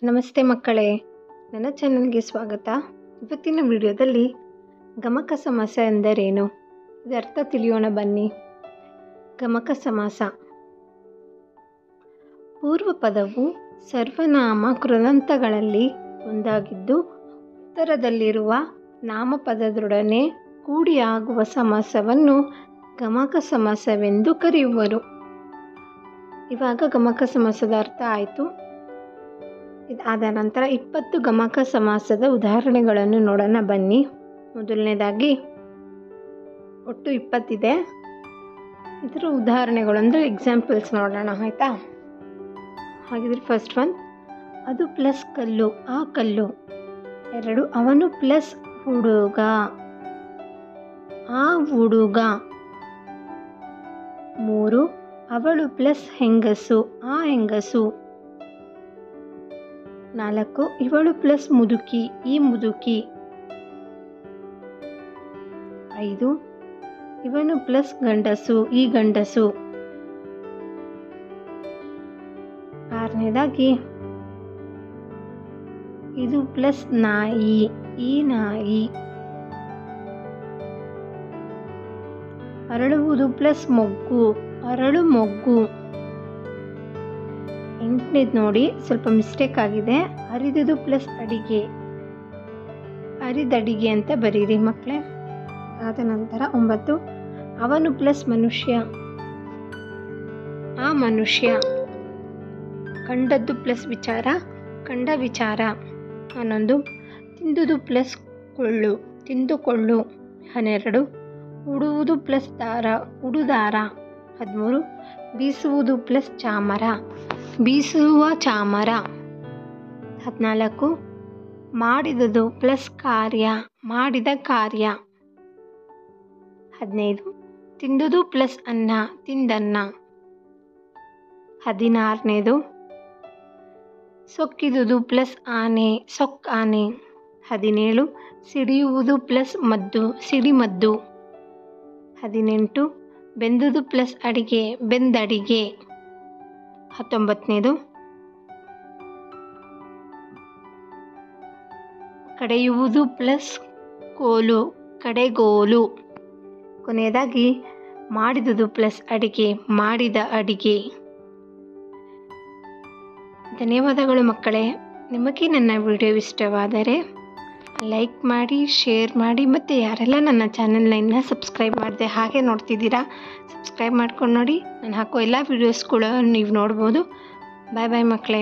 ನಮಸ್ತೆ ಮಕ್ಕಳೇ, ನನ್ನ ಚಾನಲ್ಗೆ ಸ್ವಾಗತ. ಇವತ್ತಿನ ವಿಡಿಯೋದಲ್ಲಿ ಗಮಕ ಸಮಾಸ ಎಂದರೇನು ಇದರ ಅರ್ಥ ತಿಳಿಯೋಣ ಬನ್ನಿ. ಗಮಕ ಸಮಾಸ ಪೂರ್ವ ಪದವು ಸರ್ವನಾಮ ಕೃದಂತಗಳಲ್ಲಿ ಒಂದಾಗಿದ್ದು ಉತ್ತರದಲ್ಲಿರುವ ನಾಮಪದದೊಡನೆ ಕೂಡಿ ಆಗುವ ಸಮಾಸವನ್ನು ಗಮಕ ಸಮಾಸವೆಂದು ಕರೆಯುವರು. ಇವಾಗ ಗಮಕ ಸಮಾಸದ ಅರ್ಥ ಆಯಿತು. ಇದಾದ ನಂತರ 20 ಗಮಕ ಸಮಾಸದ ಉದಾಹರಣೆಗಳನ್ನು ನೋಡೋಣ ಬನ್ನಿ. ಮೊದಲನೇದಾಗಿ ಒಟ್ಟು 20 ಇದೆ. ಇದರ ಉದಾಹರಣೆಗಳು ಅಂದರೆ ಎಕ್ಸಾಂಪಲ್ಸ್ ನೋಡೋಣ, ಆಯಿತಾ? ಹಾಗಿದ್ರೆ ಫಸ್ಟ್ ಒನ್, ಅದು ಪ್ಲಸ್ ಕಲ್ಲು, ಆ ಕಲ್ಲು. 2, ಅವನು ಪ್ಲಸ್ ಹುಡುಗ, ಆ ಹುಡುಗ. 3, ಅವಳು ಪ್ಲಸ್ ಹೆಂಗಸು, ಆ ಹೆಂಗಸು. 4, ಇವಳು ಪ್ಲಸ್ ಮುದುಕಿ, ಈ ಮುದುಕಿ. 5, ಇವನು ಪ್ಲಸ್ ಗಂಡಸು, ಈ ಗಂಡಸು. 6ನೇದಾಗಿ, ಇದು ಪ್ಲಸ್ ನಾಯಿ, ಈ ನಾಯಿ. ಅರಳುವುದು ಪ್ಲಸ್ ಮೊಗ್ಗು, ಅರಳು ಮೊಗ್ಗು. 8ನೇದು ನೋಡಿ, ಸ್ವಲ್ಪ ಮಿಸ್ಟೇಕ್ ಆಗಿದೆ. ಅರಿದುದು ಪ್ಲಸ್ ಅಡಿಗೆ, ಅರಿದಡಿಗೆ ಅಂತ ಬರೀರಿ ಮಕ್ಕಳೇ. ಆದ ನಂತರ 9, ಅವನು ಪ್ಲಸ್ ಮನುಷ್ಯ, ಆ ಮನುಷ್ಯ. ಕಂಡದ್ದು ಪ್ಲಸ್ ವಿಚಾರ, ಕಂಡ ವಿಚಾರ. 11, ತಿಂದುದು ಪ್ಲಸ್ ಕೊಳ್ಳು, ತಿಂದುಕೊಳ್ಳು. 12, ಉಡುವುದು ಪ್ಲಸ್ ದಾರ, ಉಡುದಾರ. 13, ಬೀಸುವುದು ಪ್ಲಸ್ ಚಾಮರ, ಬೀಸುವ ಚಾಮರ. 14, ಮಾಡಿದುದು ಪ್ಲಸ್ ಕಾರ್ಯ, ಮಾಡಿದ ಕಾರ್ಯ. 15, ತಿಂದುದು ಪ್ಲಸ್ ಅನ್ನ, ತಿಂದನ್ನ. 16ನೇದು, ಸೊಕ್ಕಿದುದು ಪ್ಲಸ್ ಆನೆ, ಸೊಕ್ಕಾನೆ. 17, ಸಿಡಿಯುವುದು ಪ್ಲಸ್ ಮದ್ದು, ಸಿಡಿಮದ್ದು. 18, ಬೆಂದುದು ಪ್ಲಸ್ ಅಡಿಗೆ, ಬೆಂದಡಿಗೆ. 19ನೇದು, ಕಡೆಯುವುದು ಪ್ಲಸ್ ಕೋಲು, ಕಡೆಗೋಲು. ಕೊನೆಯದಾಗಿ, ಮಾಡಿದುದು ಪ್ಲಸ್ ಅಡಿಗೆ, ಮಾಡಿದ ಅಡಿಗೆ. ಧನ್ಯವಾದಗಳು ಮಕ್ಕಳೇ. ನಿಮಗೆ ನನ್ನ ವಿಡಿಯೋ ಇಷ್ಟವಾದರೆ ಲೈಕ್ ಮಾಡಿ, ಶೇರ್ ಮಾಡಿ, ಮತ್ತು ಯಾರೆಲ್ಲ ನನ್ನ ಚಾನಲ್ನ ಇನ್ನೂ ಸಬ್ಸ್ಕ್ರೈಬ್ ಮಾಡಿದೆ ಹಾಗೆ ನೋಡ್ತಿದ್ದೀರಾ, ಸಬ್ಸ್ಕ್ರೈಬ್ ಮಾಡ್ಕೊಂಡು ನೋಡಿ. ನಾನು ಹಾಕೋ ಎಲ್ಲ ವೀಡಿಯೋಸ್ಗಳು ನೀವು ನೋಡ್ಬೋದು. ಬಾಯ್ ಬಾಯ್ ಮಕ್ಕಳೇ.